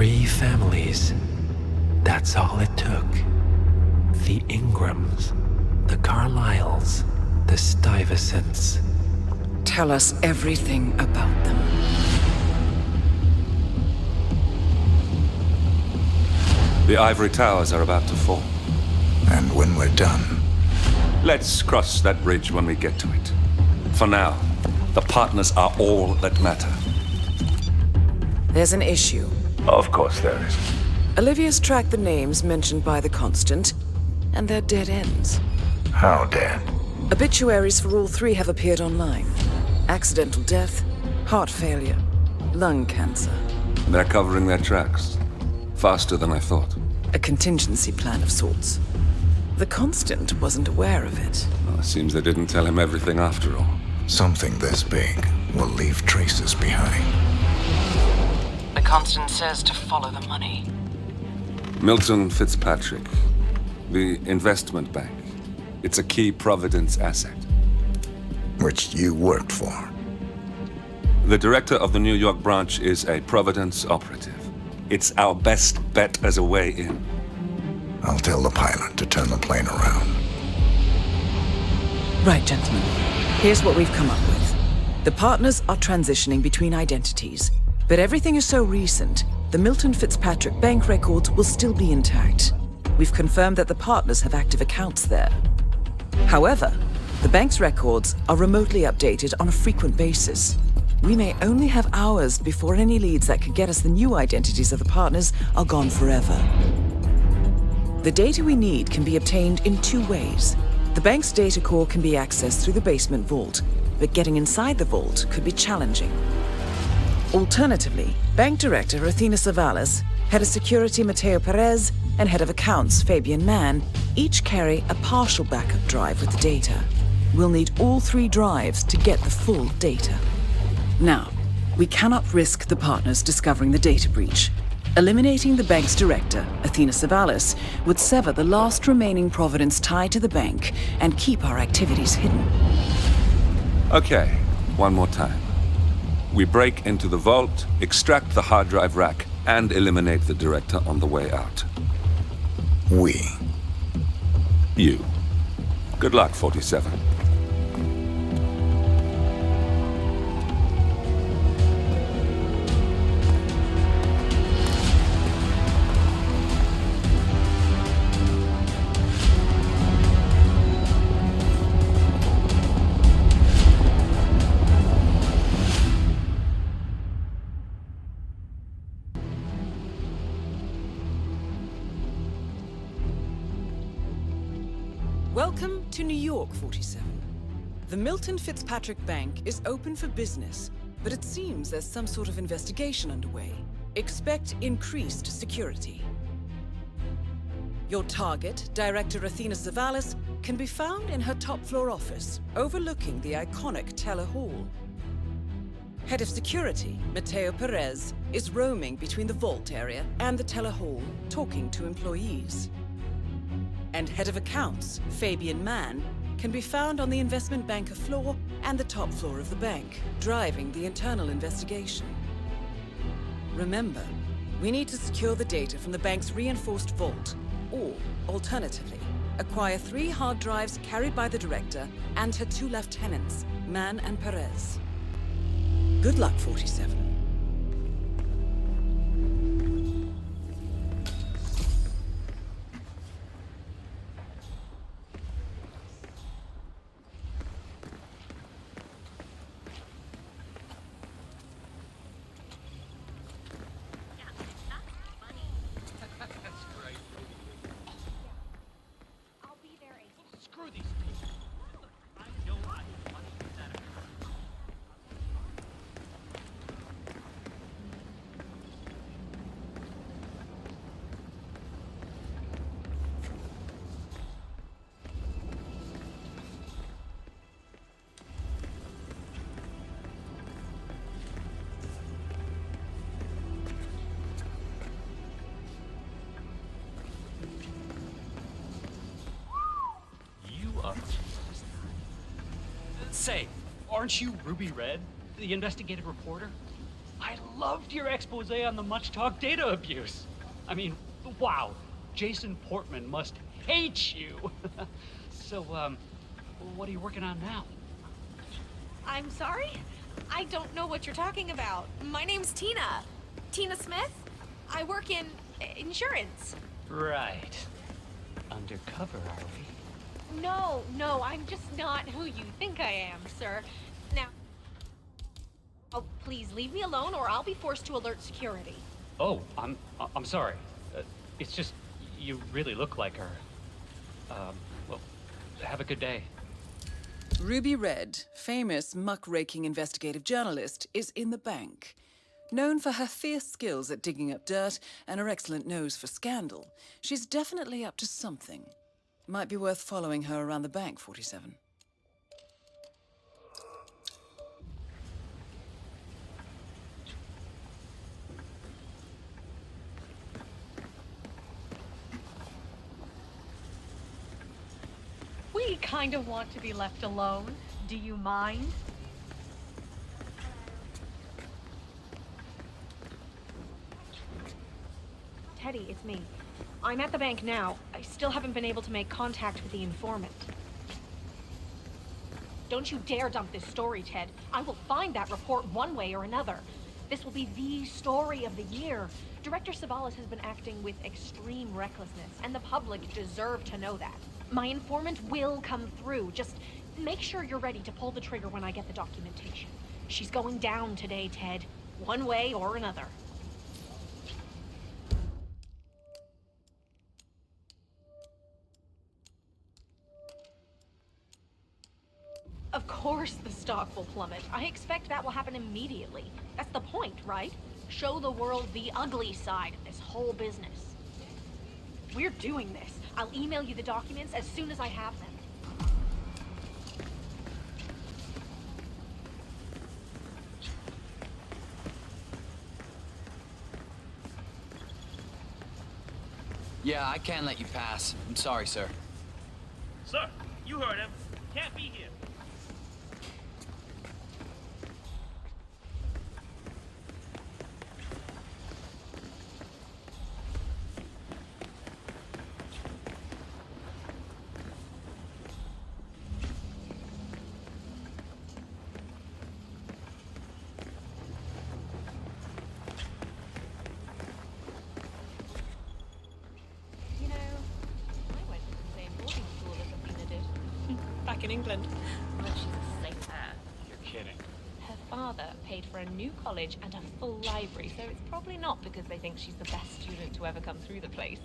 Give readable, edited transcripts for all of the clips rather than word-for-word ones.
3 families. That's all it took. The Ingrams, the Carlyles, the Stuyvesants. Tell us everything about them. The ivory towers are about to fall. And when we're done, Let's cross that bridge when we get to it. For now, the partners are all that matter. There's an issue. of course there is. Olivia's tracked the names mentioned by the Constant, and they're dead ends. How dead? Obituaries for all 3 have appeared online. Accidental death, heart failure, lung cancer. They're covering their tracks. Faster than I thought. A contingency plan of sorts. The Constant wasn't aware of it. Well, it seems they didn't tell him everything after all. Something this big will leave traces behind. The Constant says to follow the money. Milton Fitzpatrick. The investment bank. It's a key Providence asset. Which you worked for. The director of the New York branch is a Providence operative. It's our best bet as a way in. I'll tell the pilot to turn the plane around. Right, gentlemen. Here's what we've come up with. The partners are transitioning between identities, but everything is so recent, the Milton Fitzpatrick bank records will still be intact. We've confirmed that the partners have active accounts there. However, the bank's records are remotely updated on a frequent basis. We may only have hours before any leads that could get us the new identities of the partners are gone forever. The data we need can be obtained in 2 ways. The bank's data core can be accessed through the basement vault, but getting inside the vault could be challenging. Alternatively, Bank Director Athena Savalas, Head of Security Mateo Perez, and Head of Accounts Fabian Mann each carry a partial backup drive with the data. We'll need all 3 drives to get the full data. Now, we cannot risk the partners discovering the data breach. Eliminating the bank's director, Athena Savalas, would sever the last remaining Providence tie to the bank and keep our activities hidden. Okay, one more time. We break into the vault, extract the hard drive rack, and eliminate the director on the way out. We. You. Good luck, 47. Welcome to New York, 47. The Milton Fitzpatrick Bank is open for business, but it seems there's some sort of investigation underway. Expect increased security. Your target, Director Athena Savalas, can be found in her top-floor office, overlooking the iconic Teller Hall. Head of Security, Mateo Perez, is roaming between the vault area and the Teller Hall, talking to employees. And Head of Accounts, Fabian Mann, can be found on the investment banker floor and the top floor of the bank, driving the internal investigation. Remember, we need to secure the data from the bank's reinforced vault, or, alternatively, acquire 3 hard drives carried by the director and her 2 lieutenants, Mann and Perez. Good luck, 47. Say, aren't you Ruby Red, the investigative reporter? I loved your expose on the much-talked data abuse. I mean, wow. Jason Portman must hate you. So, what are you working on now? I'm sorry? I don't know what you're talking about. My name's Tina. Tina Smith. I work in insurance. Right. Undercover, are we? No, I'm just not who you think I am, sir. Now, please leave me alone or I'll be forced to alert security. Oh, I'm sorry. It's just, you really look like her. Well, have a good day. Ruby Red, famous muckraking investigative journalist, is in the bank. Known for her fierce skills at digging up dirt and her excellent nose for scandal, she's definitely up to something. Might be worth following her around the bank, 47. We kind of want to be left alone. Do you mind? Teddy, it's me. I'm at the bank now. I still haven't been able to make contact with the informant. Don't you dare dump this story, Ted. I will find that report one way or another. This will be the story of the year. Director Savalas has been acting with extreme recklessness, and the public deserve to know that. My informant will come through. Just make sure you're ready to pull the trigger when I get the documentation. She's going down today, Ted. One way or another. Of course the stock will plummet. I expect that will happen immediately. That's the point, right? Show the world the ugly side of this whole business. We're doing this. I'll email you the documents as soon as I have them. Yeah, I can't let you pass. I'm sorry, sir. Sir, you heard him. Can't be here. You know, I went to the same boarding school as Athena did. Back in England. But she's a saint there. You're kidding. Her father paid for a new college and a full library, so it's probably not because they think she's the best student to ever come through the place.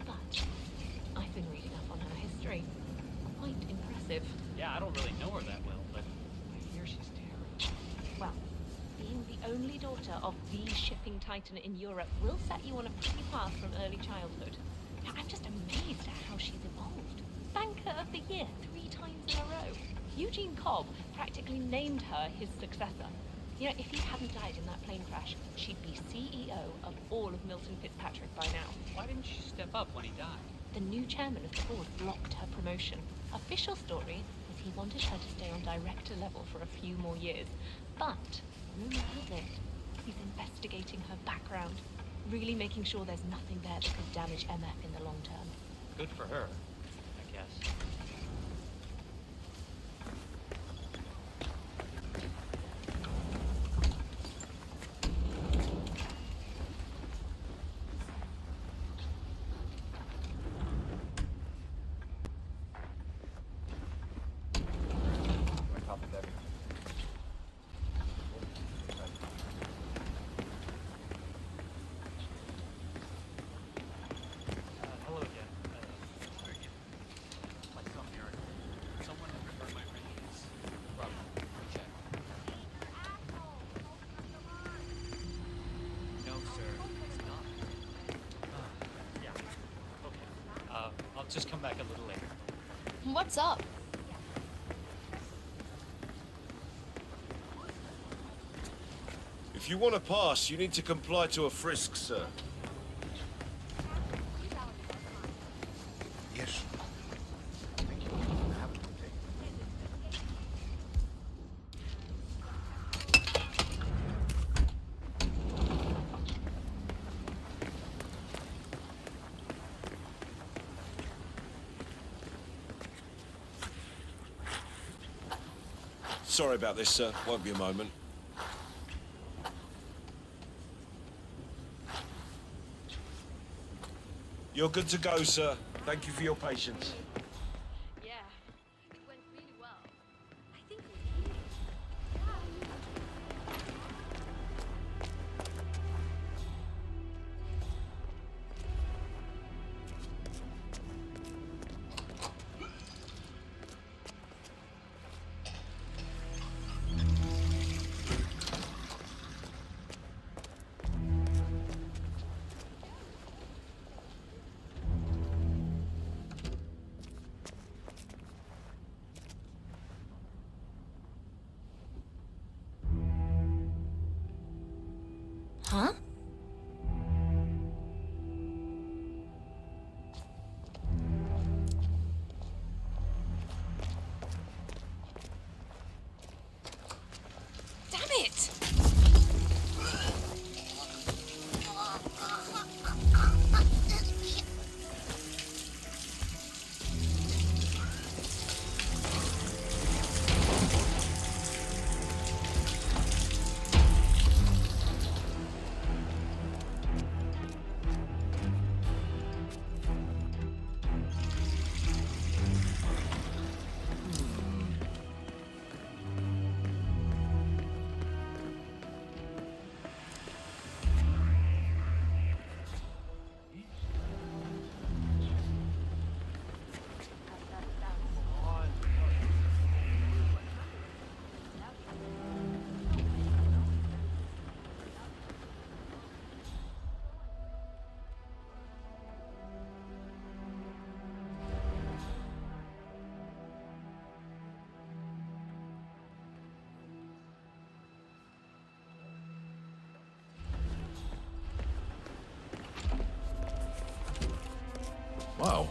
But I've been reading up on her history. Quite impressive. Yeah, I don't really know her that well, but I hear she's terrible. Well, being the only daughter of the shipping titan in Europe will set you on a pretty path from early childhood. Now, I'm just amazed at how she's evolved. Banker of the Year 3 times in a row. Eugene Cobb practically named her his successor. You know, if he hadn't died in that plane crash, she'd be CEO of all of Milton Fitzpatrick by now. Why didn't she step up when he died? The new chairman of the board blocked her promotion. Official story was he wanted her to stay on director level for a few more years. But, rumor has it, he's investigating her background, really making sure there's nothing there that could damage MF in the long term. Good for her, I guess. Hello again. Sorry again. Like some miracle. Someone had referred my radiance. Robert, check. No, sir, it's not. Yeah. Okay. I'll just come back a little later. What's up? If you want to pass, you need to comply to a frisk, sir. Yes. Thank you. Have a good day. Sorry about this, sir. Won't be a moment. You're good to go, sir. Thank you for your patience. Yeah, it went really well. I think Huh? Damn it! Wow.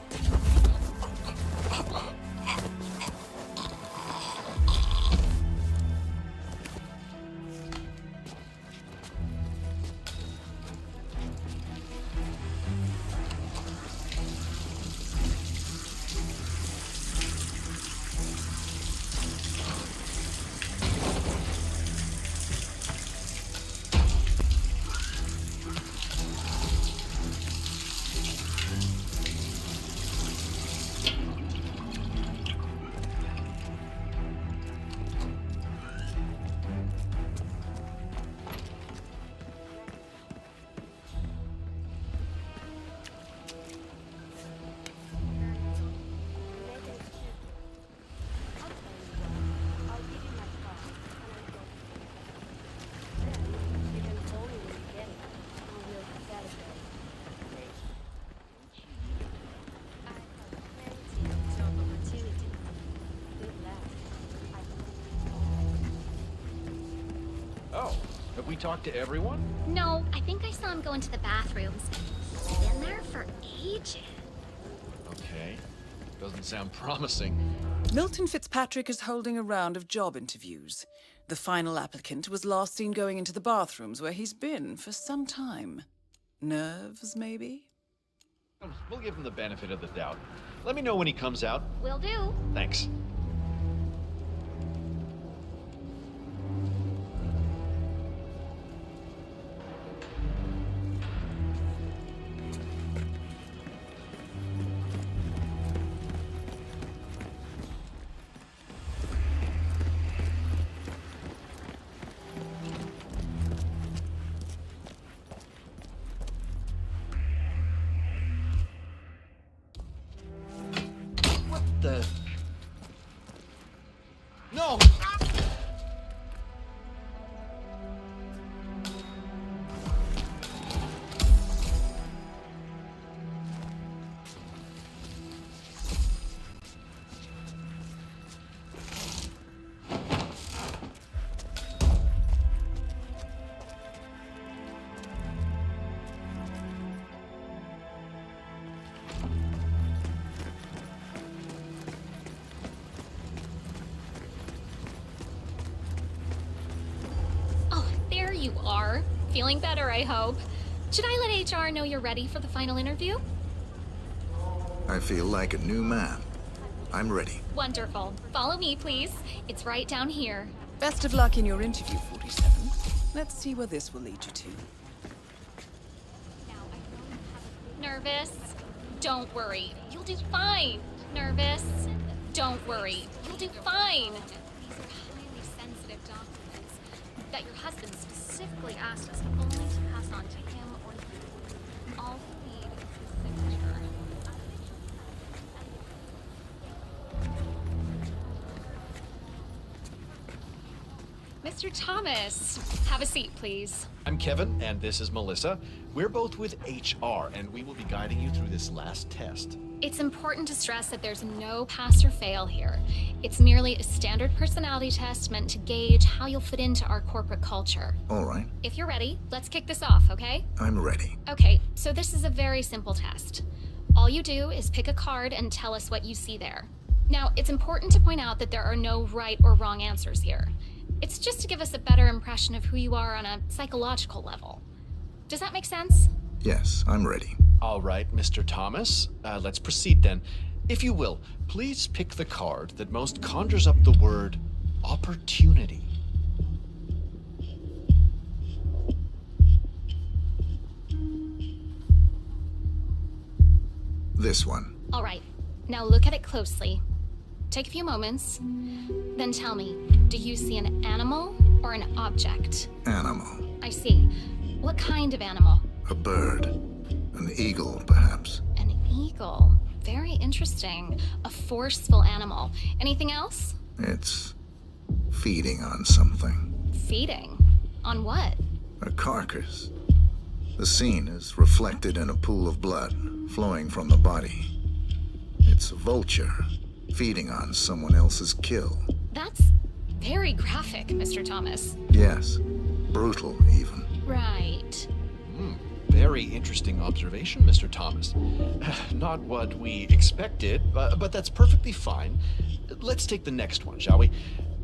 Oh, have we talked to everyone? No, I think I saw him go into the bathrooms. He's been there for ages. Okay. Doesn't sound promising. Milton Fitzpatrick is holding a round of job interviews. The final applicant was last seen going into the bathrooms where he's been for some time. Nerves, maybe? We'll give him the benefit of the doubt. Let me know when he comes out. Will do. Thanks. No! You are. Feeling better, I hope. Should I let HR know you're ready for the final interview? I feel like a new man. I'm ready. Wonderful. Follow me, please. It's right down here. Best of luck in your interview, 47. Let's see where this will lead you to. Nervous? Don't worry. You'll do fine. Nervous? Don't worry. You'll do fine. These are highly sensitive documents that your husband specifically asked us only to pass on to him or you. All we need is his signature. Mr. Thomas, have a seat, please. I'm Kevin, and this is Melissa. We're both with HR, and we will be guiding you through this last test. It's important to stress that there's no pass or fail here. It's merely a standard personality test meant to gauge how you'll fit into our corporate culture. All right. If you're ready, let's kick this off, okay? I'm ready. Okay, so this is a very simple test. All you do is pick a card and tell us what you see there. Now, it's important to point out that there are no right or wrong answers here. It's just to give us a better impression of who you are on a psychological level. Does that make sense? Yes, I'm ready. All right, Mr. Thomas. Let's proceed then. If you will, please pick the card that most conjures up the word opportunity. This one. All right, now look at it closely. Take a few moments, then tell me, do you see an animal or an object? Animal. I see. What kind of animal? A bird. An eagle, perhaps. An eagle. Very interesting. A forceful animal. Anything else? It's feeding on something. Feeding? On what? A carcass. The scene is reflected in a pool of blood flowing from the body. It's a vulture feeding on someone else's kill. That's very graphic, Mr. Thomas. Yes. Brutal, even. Right. Very interesting observation, Mr. Thomas. Not what we expected, but that's perfectly fine. Let's take the next one, shall we?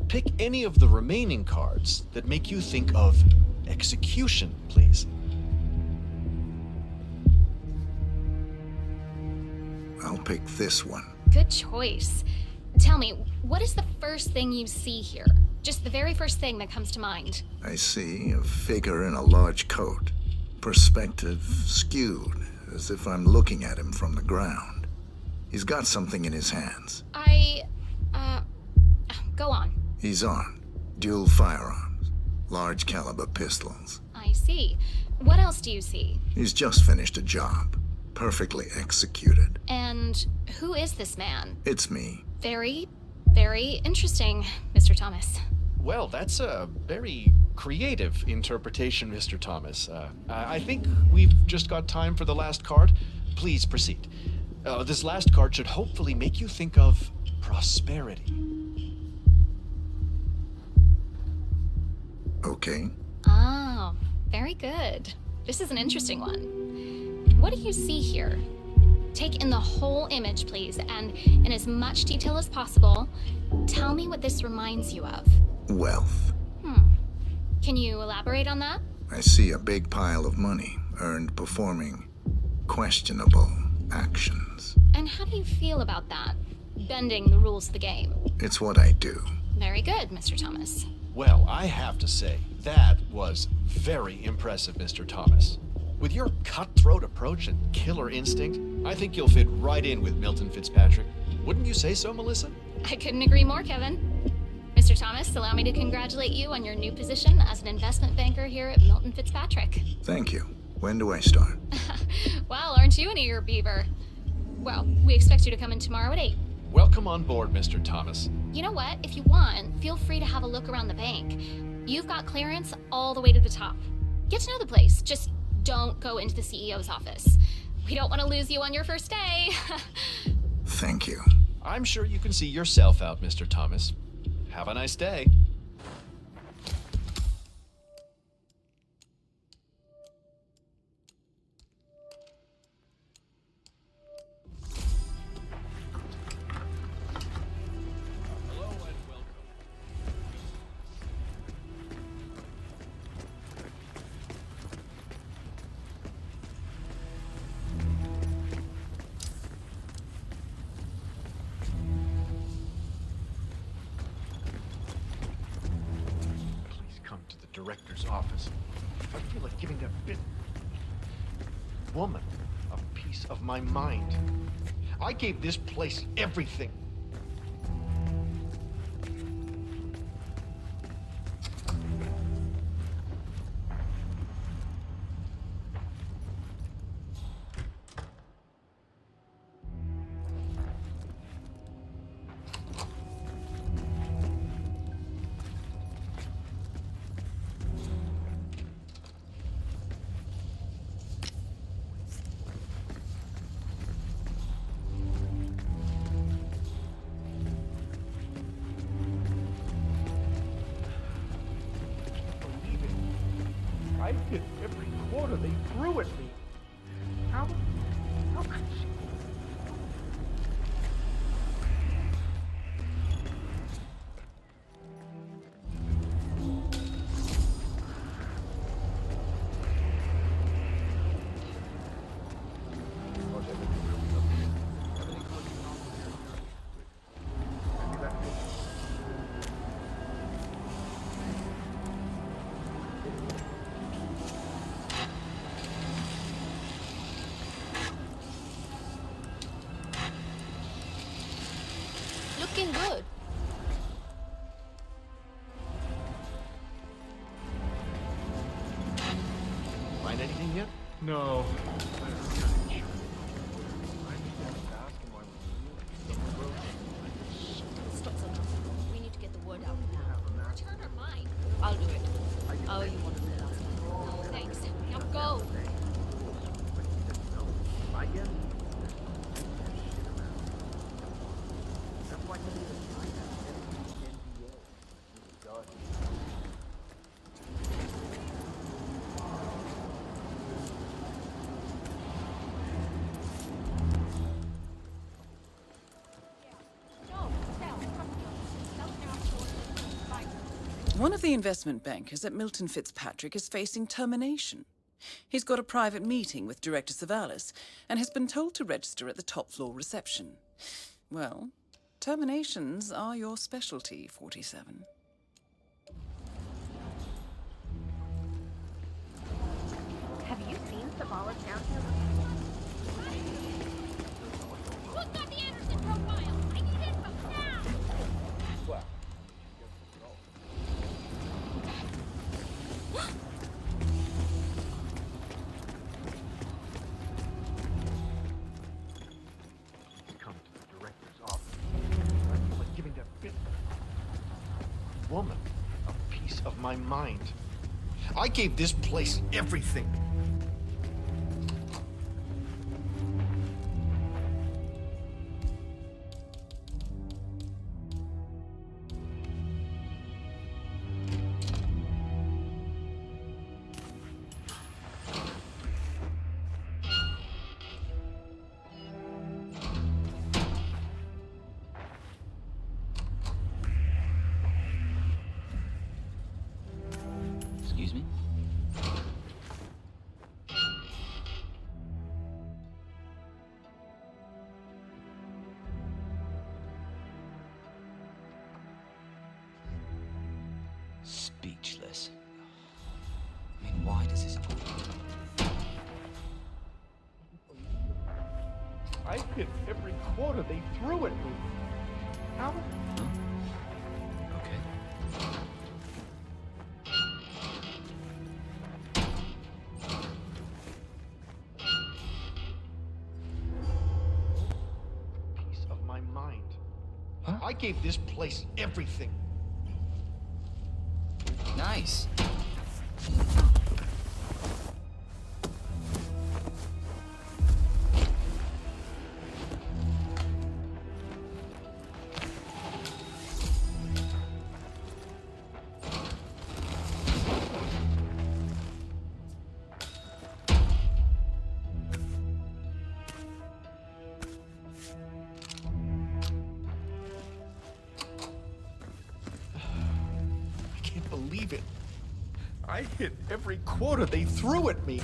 Pick any of the remaining cards that make you think of execution, please. I'll pick this one. Good choice. Tell me, what is the first thing you see here? Just the very first thing that comes to mind. I see a figure in a large coat. Perspective skewed, as if I'm looking at him from the ground. He's got something in his hands. Go on. He's armed. Dual firearms. Large caliber pistols. I see. What else do you see? He's just finished a job. Perfectly executed. And who is this man? It's me. Very, very interesting, Mr. Thomas. Well, that's a very creative interpretation, Mr. Thomas. I think we've just got time for the last card. Please proceed. This last card should hopefully make you think of prosperity. Okay. Oh, very good. This is an interesting one. What do you see here? Take in the whole image, please, and in as much detail as possible, tell me what this reminds you of. Wealth. Can you elaborate on that? I see a big pile of money earned performing questionable actions. And how do you feel about that? Bending the rules of the game. It's what I do. Very good, Mr. Thomas. Well, I have to say, that was very impressive, Mr. Thomas. With your cutthroat approach and killer instinct, I think you'll fit right in with Milton Fitzpatrick. Wouldn't you say so, Melissa? I couldn't agree more, Kevin. Mr. Thomas, allow me to congratulate you on your new position as an investment banker here at Milton Fitzpatrick. Thank you. When do I start? Well, aren't you an eager beaver? Well, we expect you to come in tomorrow at 8. Welcome on board, Mr. Thomas. You know what? If you want, feel free to have a look around the bank. You've got clearance all the way to the top. Get to know the place. Just don't go into the CEO's office. We don't want to lose you on your first day. Thank you. I'm sure you can see yourself out, Mr. Thomas. Have a nice day. director's office. I feel like giving that bit woman a piece of my mind. I gave this place everything. I hit every quarter they threw at me. How could she? Looking good. Find anything yet? No. Stop so now. We need to get the word out now. Return her mind. I'll do it. Oh, you wanted it last time. No, thanks. Now go. One of the investment bankers at Milton Fitzpatrick is facing termination. He's got a private meeting with Director Savalas and has been told to register at the top floor reception. Well, terminations are your specialty, 47. Have you seen Savalas down here? Who's got the Anderson profile? I need info now. Come to the director's office. I feel like giving that bit woman a piece of my mind. I gave this place everything. Excuse me? Speechless. I mean, why does this I hit every quarter they threw at me. How? Okay. Piece of my mind. Huh? I gave this place everything. Nice. I can't believe it. I hit every quarter they threw at me.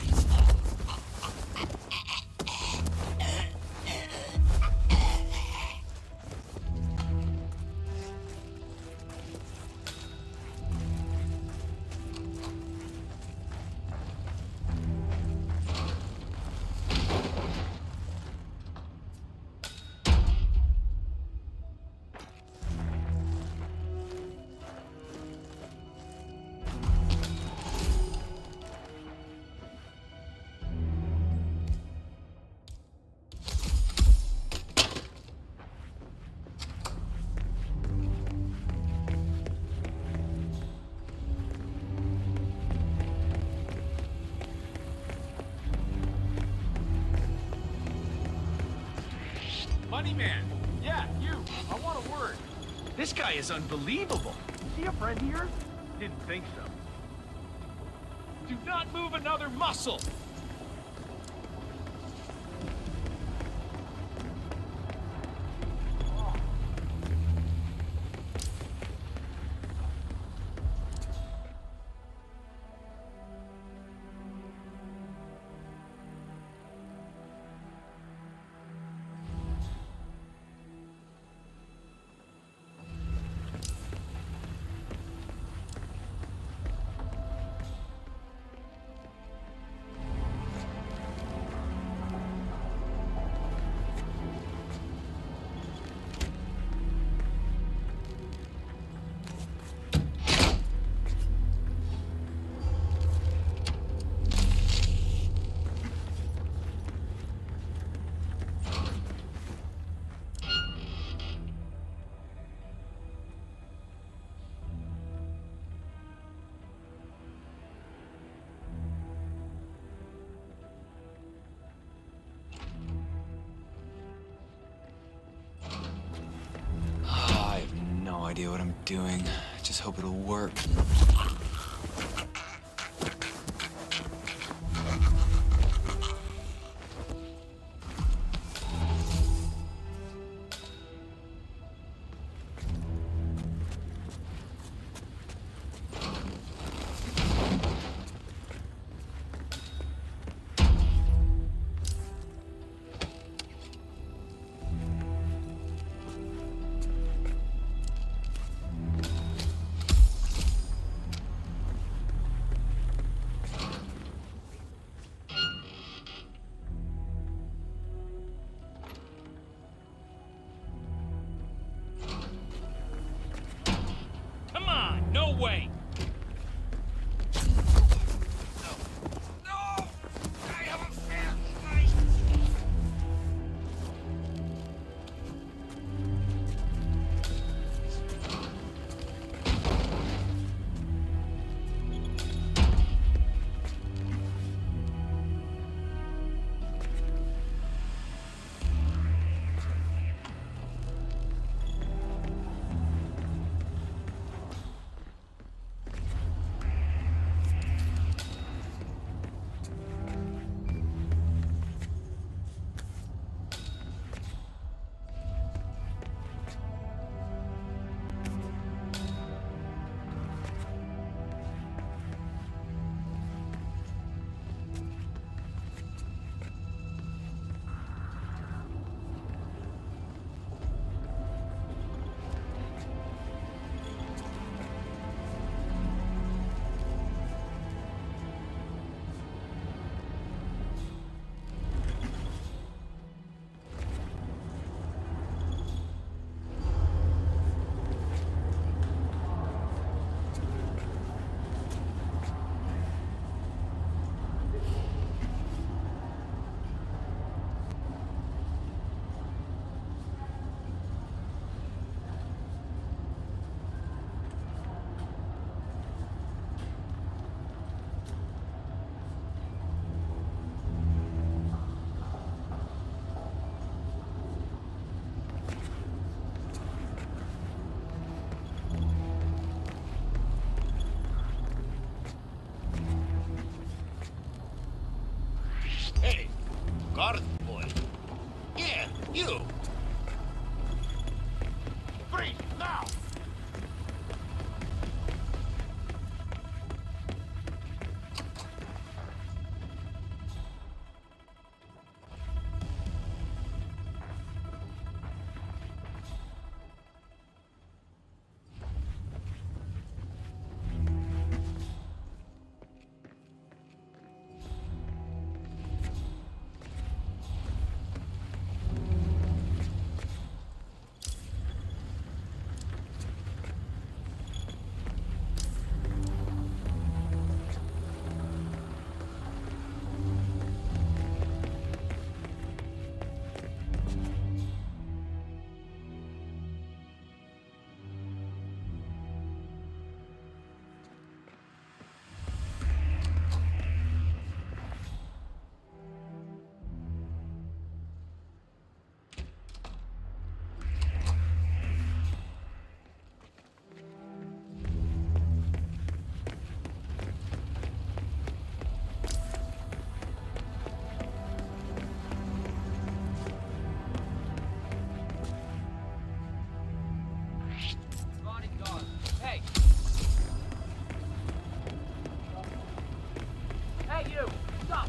Money man. Yeah, you. I want a word. This guy is unbelievable. Is he a friend here? Didn't think so. Do not move another muscle. I have no idea what I'm doing. I just hope it'll work. Come on, no way. Hey, guard boy. Yeah, you. Freeze, now! Hey, you! Stop!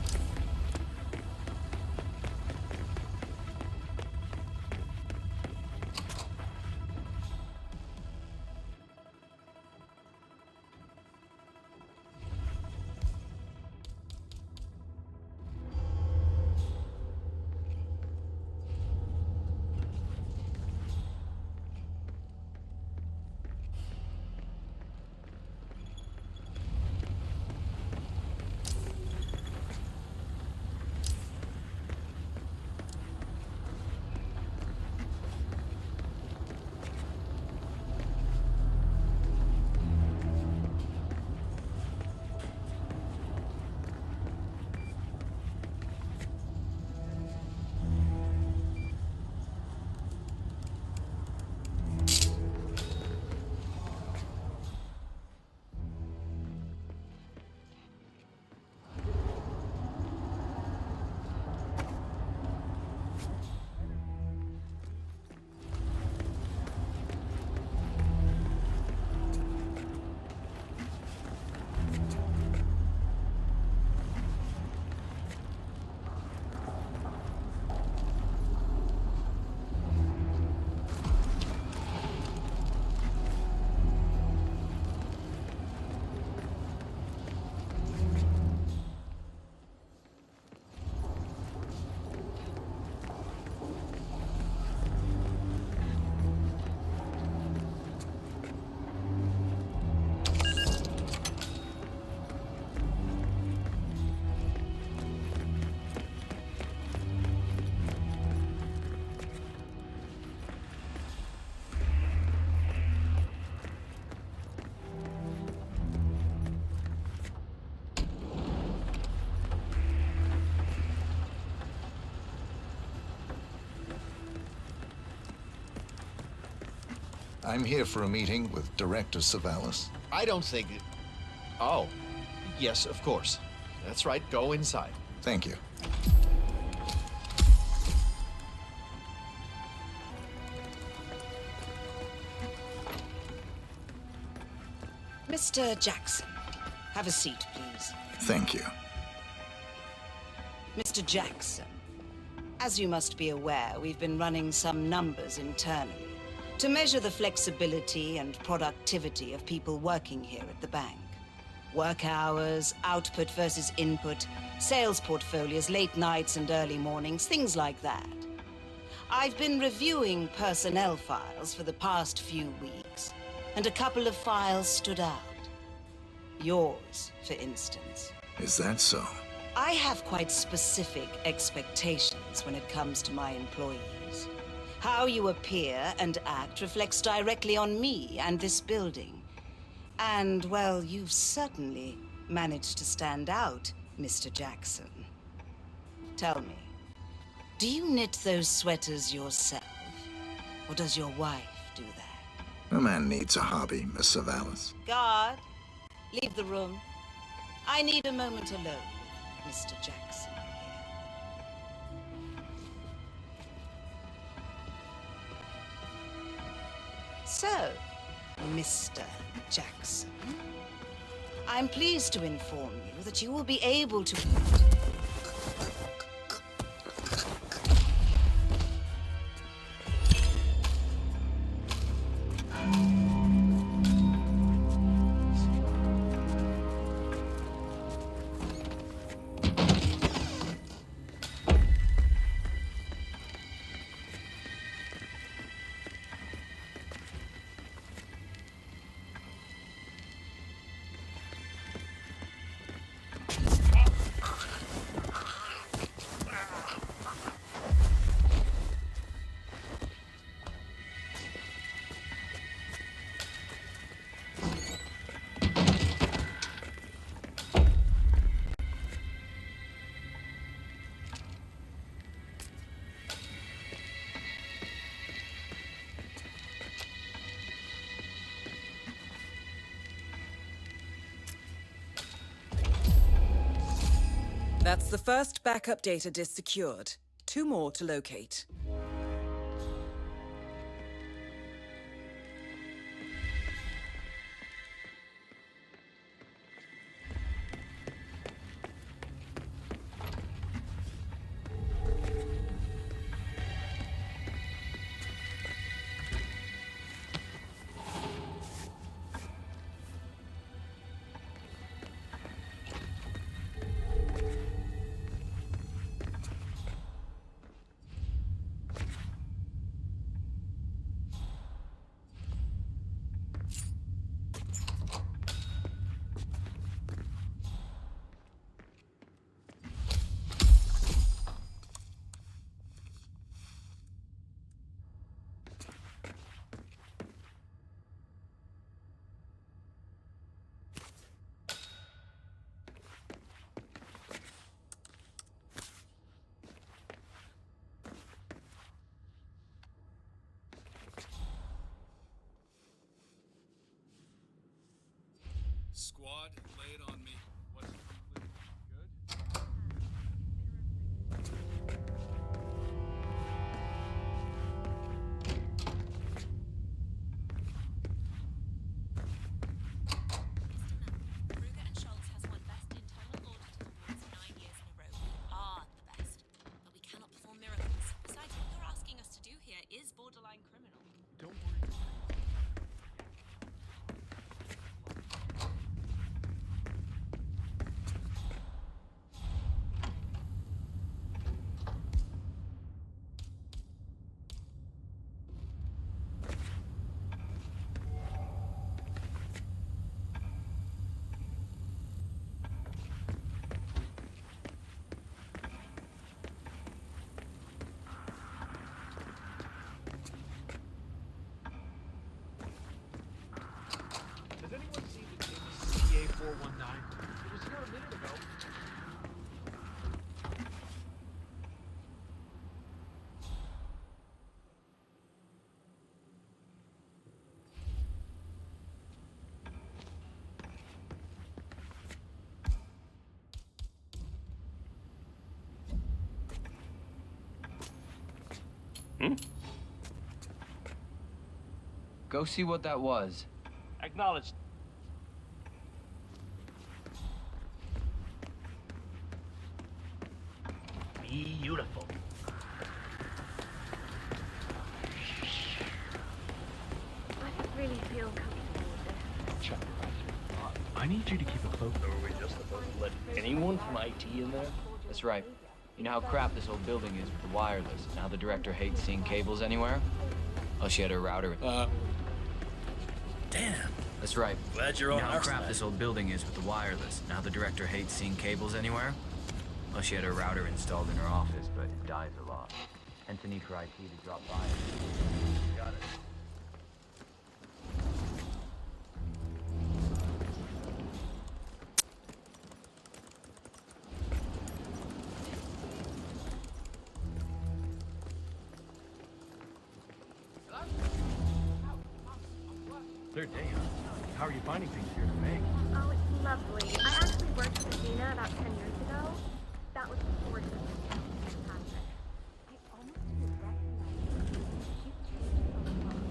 I'm here for a meeting with Director Savalas. I don't think it... Oh. Yes, of course. That's right. Go inside. Thank you. Mr. Jackson, have a seat, please. Thank you. Mr. Jackson, as you must be aware, we've been running some numbers internally to measure the flexibility and productivity of people working here at the bank. Work hours, output versus input, sales portfolios, late nights and early mornings, things like that. I've been reviewing personnel files for the past few weeks, and a couple of files stood out. Yours, for instance. Is that so? I have quite specific expectations when it comes to my employees. How you appear and act reflects directly on me and this building. And, well, you've certainly managed to stand out, Mr. Jackson. Tell me, do you knit those sweaters yourself? Or does your wife do that? A man needs a hobby, Miss Savalas. Guard, leave the room. I need a moment alone with Mr. Jackson. So, Mr. Jackson, I'm pleased to inform you that you will be able to... That's the first backup data disk secured. 2 more to locate. squad, lay it on me. What's good? Kruger and Schultz has won Best Internal Audit Awards 9 years in a row. We are the best. But we cannot perform miracles. Besides, what you're asking us to do here is borderline criminal. Don't worry. Has anyone seen the CA 419? It was here a minute ago. Go see what that was. Acknowledged. Beautiful. I don't really feel comfortable with this. Chuck it right here. I need you to keep a close. Are we just supposed to let anyone from IT in there? That's right. You know how crap this old building is with the wireless, and how the director hates seeing cables anywhere? Oh, she had her router. Damn. That's right. Glad you're You on know our how crap side. this old building is with the wireless, and how the director hates seeing cables anywhere? Well, she had her router installed in her office, but it dies a lot. Hence the need for IT to drop by. Got it. Third day, huh? How are you finding things here in May? Oh, it's lovely. I actually worked with Gina about 10 years ago. That was before she was fantastic. I almost didn't recognize her. She's changed so much.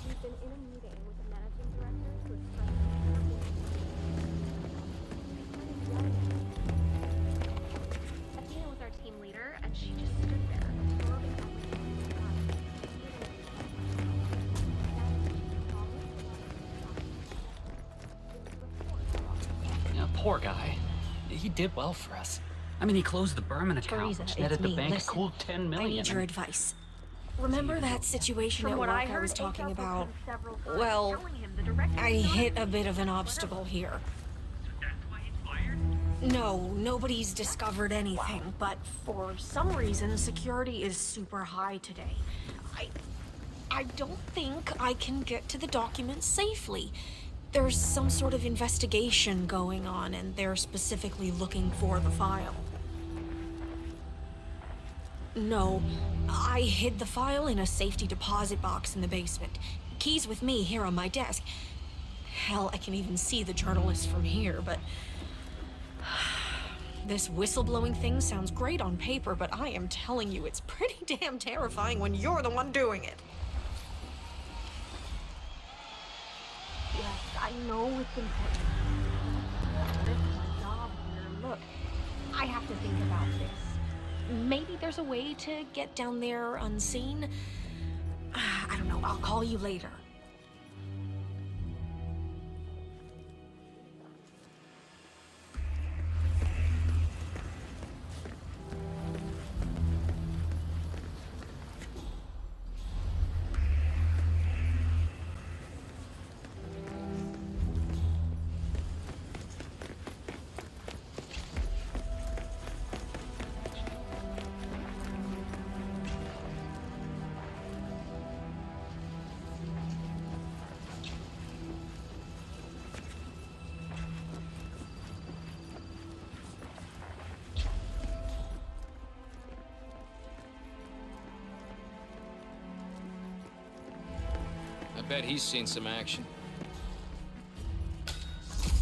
We've been in a meeting with the managing director who is Athena was our team leader, and she just stood there, absorbing Yeah, poor guy. He did well for us. I mean, he closed the Berman account, Teresa, which netted it's the me. bank a Listen, cool 10 million. I need your advice. Remember that situation From at what work I I heard, was talking HR about? posted several times Well, telling him the director I was hit not a bit of an obstacle here. That's why he's fired? No, nobody's discovered anything, but for some reason, security is super high today. I don't think I can get to the documents safely. There's some sort of investigation going on, and they're specifically looking for the file. No, I hid the file in a safety deposit box in the basement. Keys with me here on my desk. Hell, I can even see the journalist from here, but... This whistleblowing thing sounds great on paper, but I am telling you, it's pretty damn terrifying when you're the one doing it. Yes, I know it's important. This is my job here. Look, I have to think about this. Maybe there's a way to get down there unseen. I don't know, I'll call you later. Bet he's seen some action.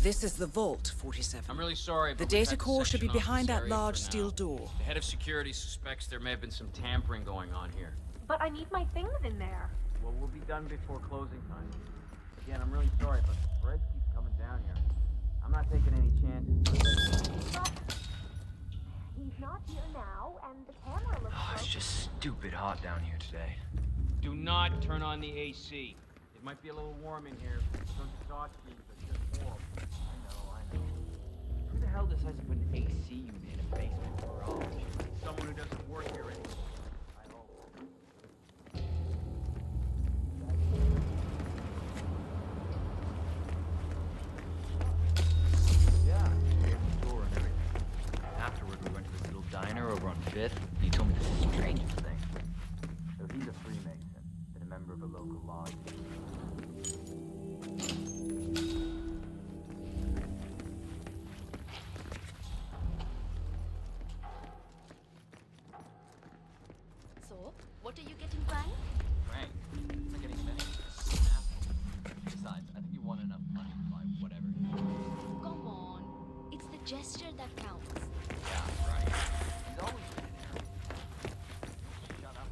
This is the vault, 47. I'm really sorry, The but we've data had to core should be section off behind this that area large for now. steel door. The head of security suspects there may have been some tampering going on here. But I need my things in there. Well, we'll be done before closing time. Again, I'm really sorry, but Fred keeps coming down here. I'm not taking any chances. But he's not here now, and the camera looks It's broken. just stupid hot down here today. Do not turn on the AC. It might be a little warm in here. Those exhaust fumes are just horrible. I know. Who the hell decides to put an AC unit in a basement garage? Someone who doesn't work here anymore. I hope. Yeah, we had the tour and everything. Afterward, we went to this little diner over on 5th, and he told me the strangest thing. So he's a Freemason, and a member of a local lodge. So, what are you getting, Frank? Frank, it's like getting many. Besides, I think you want enough money to buy whatever. Come on. It's the gesture that counts. Yeah, right. He's always been an arrow. Shut up.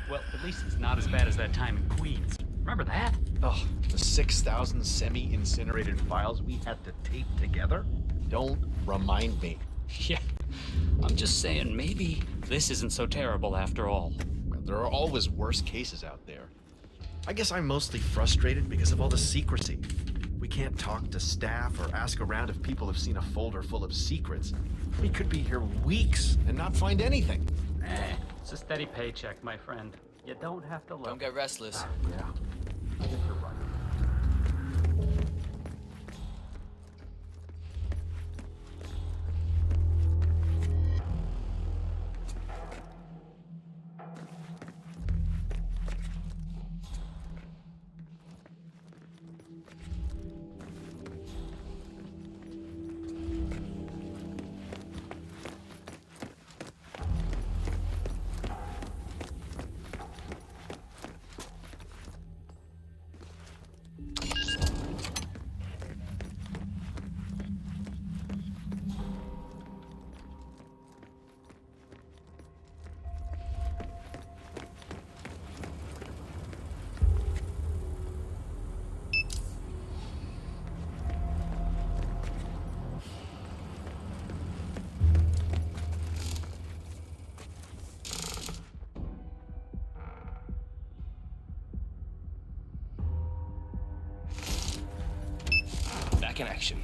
Well, at least it's not as bad as that time in Queens. Remember that? Oh, the 6,000 semi-incinerated files we had to tape together? Don't remind me. Yeah. I'm just saying, maybe this isn't so terrible after all. There are always worse cases out there. I guess I'm mostly frustrated because of all the secrecy. We can't talk to staff or ask around if people have seen a folder full of secrets. We could be here weeks and not find anything. It's a steady paycheck, my friend. You don't have to look. Don't get restless. Yeah. I guess you're right. Back in action.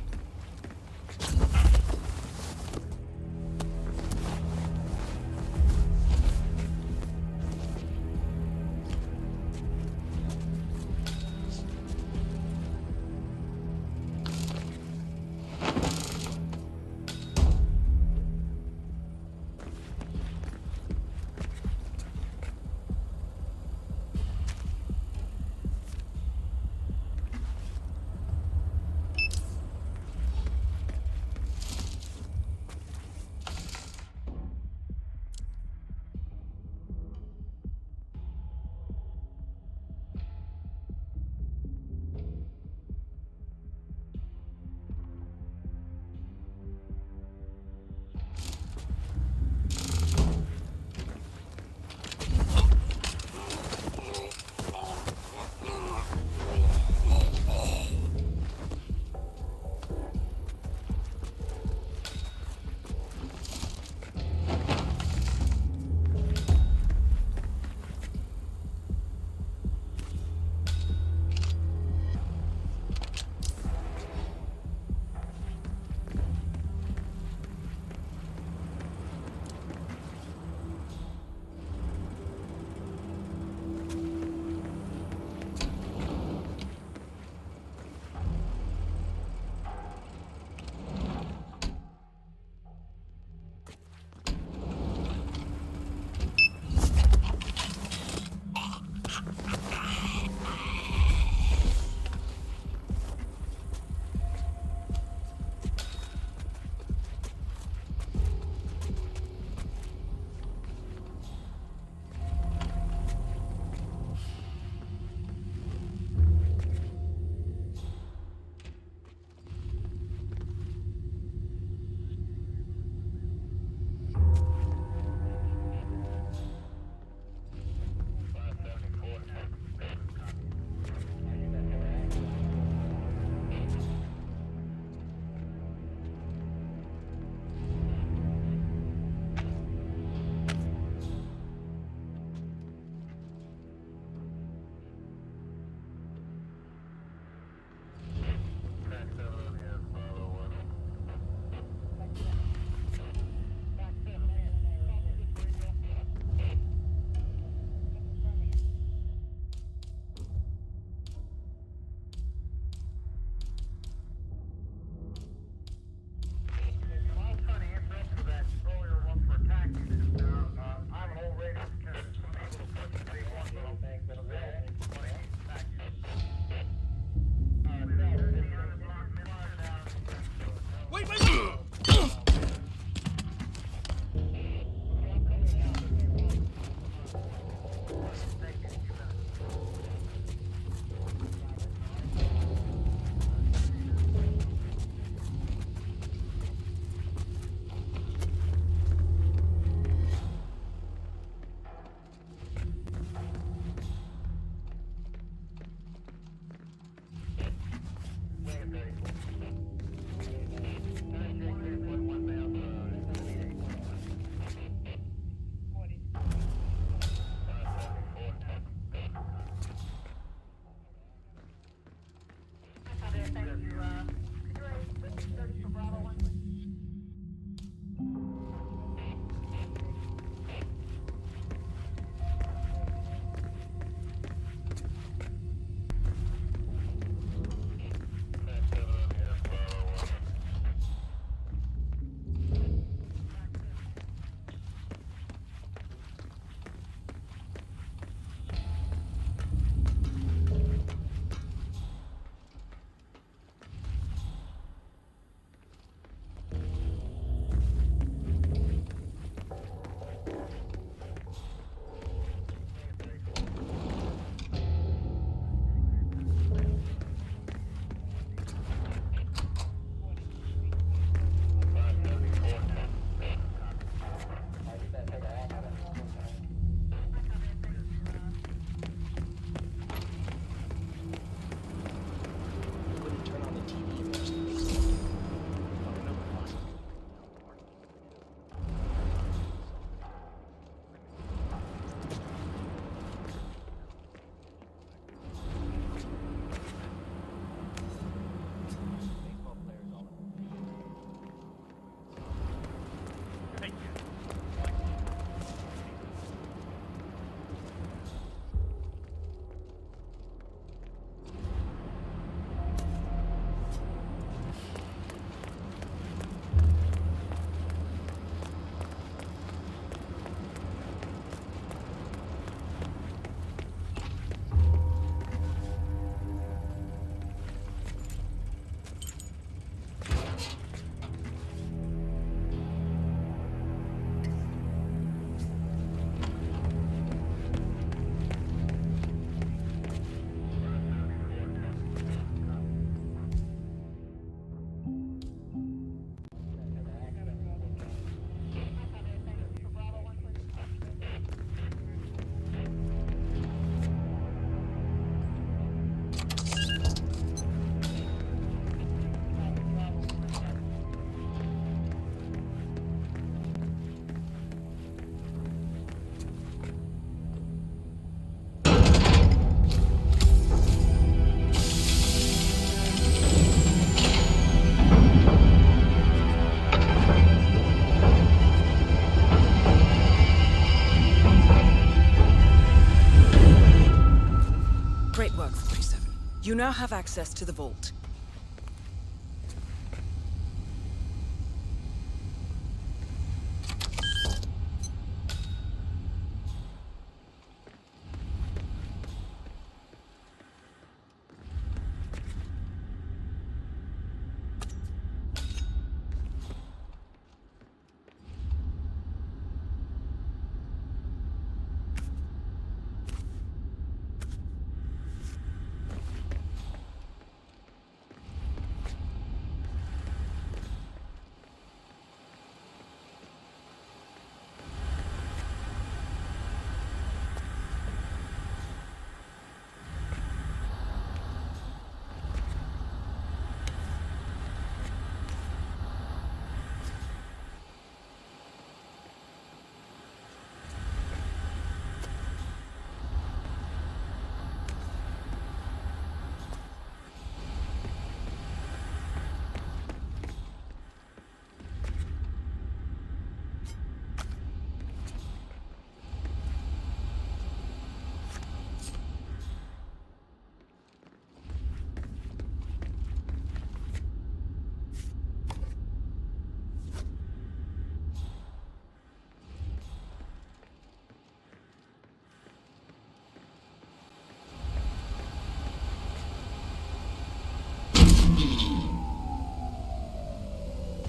You now have access to the vault.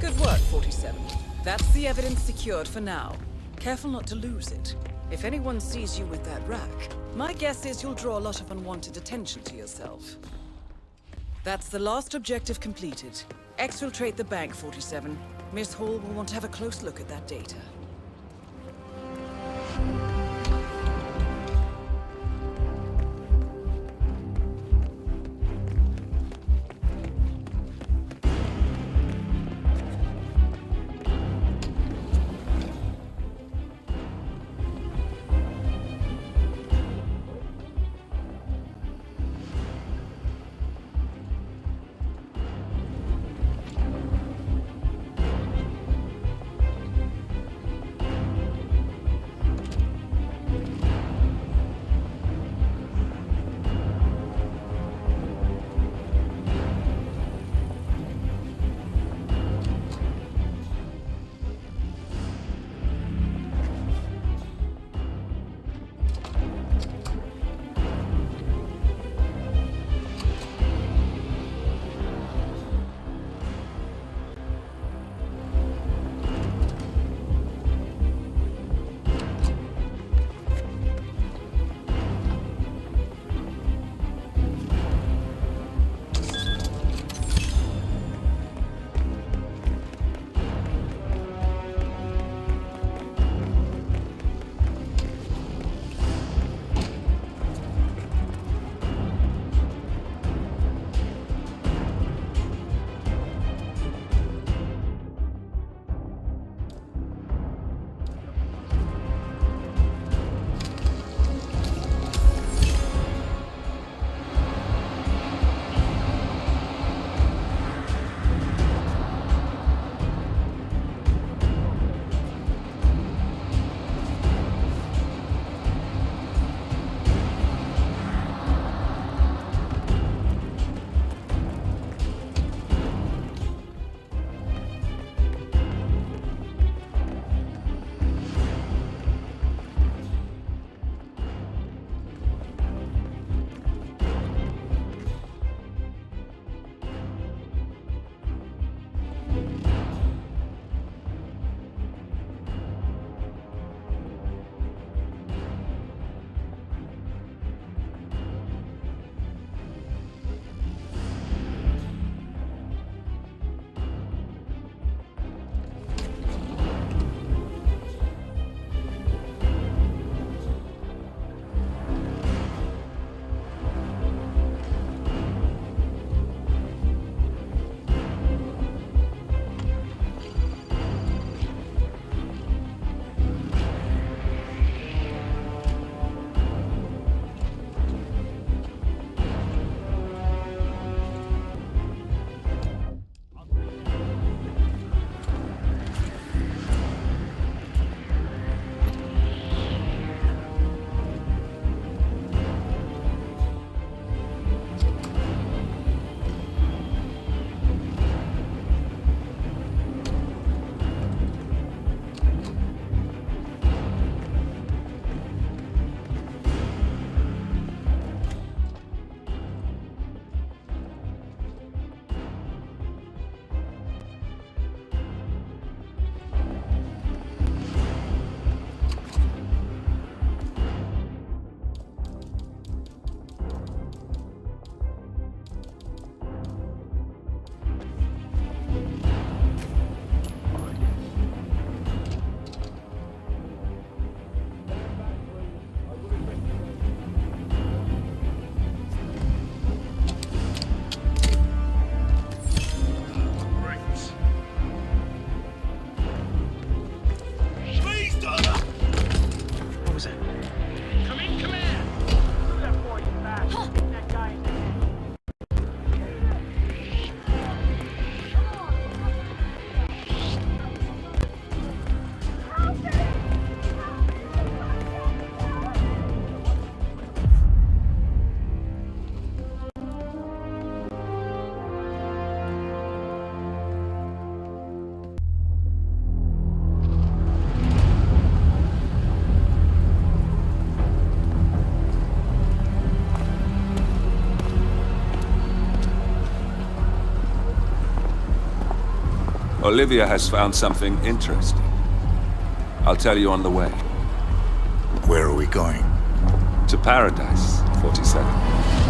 Good work, 47. That's the evidence secured for now. Careful not to lose it. If anyone sees you with that rack, my guess is you'll draw a lot of unwanted attention to yourself. That's the last objective completed. Exfiltrate the bank, 47. Miss Hall will want to have a close look at that data. Olivia has found something interesting. I'll tell you on the way. Where are we going? To Paradise, 47.